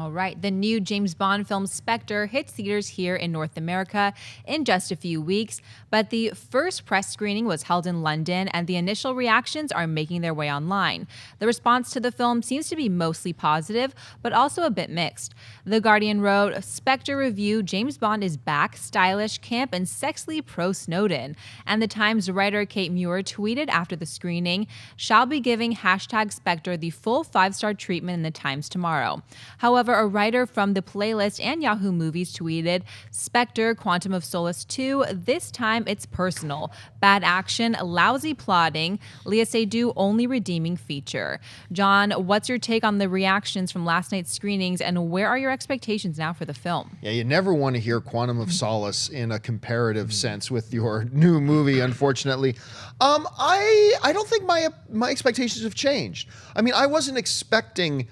All right. The new James Bond film Spectre hits theaters here in North America in just a few weeks, but the first press screening was held in London and the initial reactions are making their way online. The response to the film seems to be mostly positive, but also a bit mixed. The Guardian wrote, Spectre review, James Bond is back, stylish, camp, and sexily pro-Snowden. And the Times writer Kate Muir tweeted after the screening, shall be giving #Spectre the full 5-star treatment in the Times tomorrow. However, a writer from the playlist and Yahoo Movies tweeted, Spectre, Quantum of Solace 2, this time it's personal. Bad action, lousy plotting, Léa Seydoux only redeeming feature. John, what's your take on the reactions from last night's screenings and where are your expectations now for the film? Yeah, you never want to hear Quantum of Solace in a comparative sense with your new movie, unfortunately. I don't think my expectations have changed. I mean, I wasn't expecting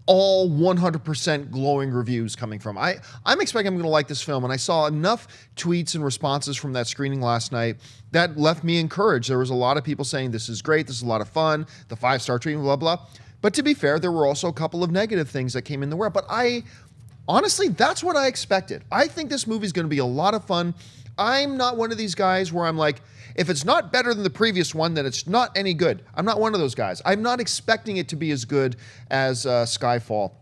all 100% glowing reviews coming from. I'm expecting I'm going to like this film, and I saw enough tweets and responses from that screening last night that left me encouraged. There was a lot of people saying this is great, this is a lot of fun, the 5-star treatment, blah, blah. But to be fair, there were also a couple of negative things that came in the way. But honestly, that's what I expected. I think this movie is going to be a lot of fun. I'm not one of these guys where I'm like, if it's not better than the previous one, then it's not any good. I'm not one of those guys. I'm not expecting it to be as good as Skyfall,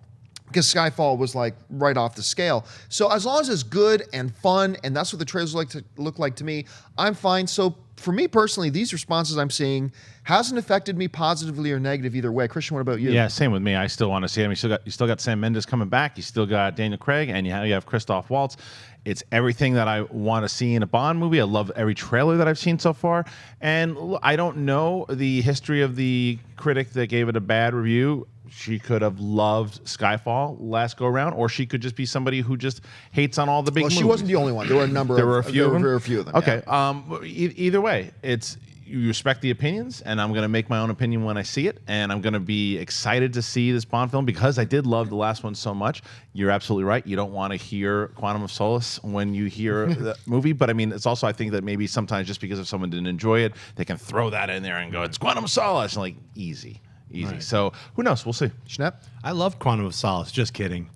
because Skyfall was like right off the scale. So as long as it's good and fun, and that's what the trailers look like to me, I'm fine. So for me personally, these responses I'm seeing hasn't affected me positively or negative either way. Christian, what about you? Yeah, same with me. I still want to see him. You still got Sam Mendes coming back. You still got Daniel Craig, and you have Christoph Waltz. It's everything that I want to see in a Bond movie. I love every trailer that I've seen so far. And I don't know the history of the critic that gave it a bad review. She could have loved Skyfall last go around, or she could just be somebody who just hates on all the big movies. Well, she wasn't the only one. There were a number. There were a few of them. There were a few of them. Okay. Yeah. Either way, you respect the opinions, and I'm going to make my own opinion when I see it, and I'm going to be excited to see this Bond film because I did love the last one so much. You're absolutely right. You don't want to hear Quantum of Solace when you hear the movie, but I mean, it's also, I think that maybe sometimes just because if someone didn't enjoy it, they can throw that in there and go, it's Quantum of Solace, and like, easy. Right. So who knows? We'll see. Schnepp? I love Quantum of Solace. Just kidding.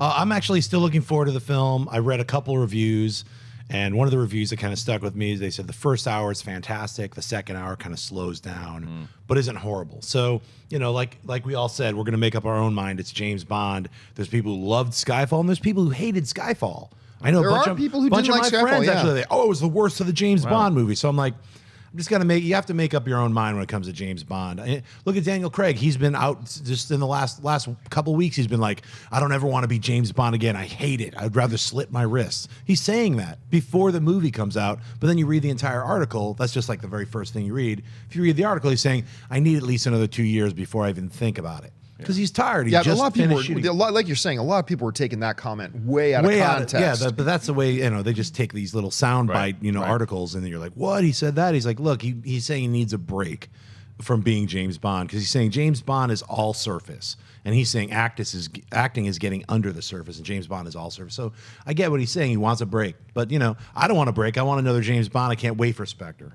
I'm actually still looking forward to the film. I read a couple reviews, and one of the reviews that kind of stuck with me is they said the first hour is fantastic, the second hour kind of slows down, but isn't horrible. So, like we all said, we're going to make up our own mind. It's James Bond. There's people who loved Skyfall, and there's people who hated Skyfall. I know there are people who didn't like Skyfall. Friends actually, it was the worst of the James Bond movie. So I'm like, you have to make up your own mind when it comes to James Bond. Look at Daniel Craig. He's been out just in the last couple of weeks. He's been like, I don't ever want to be James Bond again. I hate it. I'd rather slit my wrists. He's saying that before the movie comes out, but then you read the entire article. That's just like the very first thing you read. If you read the article, he's saying, I need at least another 2 years before I even think about it. Because he's tired. But a lot of people like you're saying, a lot of people were taking that comment way out of context. But that's the way, they just take these little soundbite, articles, and then you're like, what? He said that? He's like, look, he's saying he needs a break from being James Bond, because he's saying James Bond is all surface. And he's saying acting is getting under the surface, and James Bond is all surface. So I get what he's saying. He wants a break. But, I don't want a break. I want another James Bond. I can't wait for Spectre.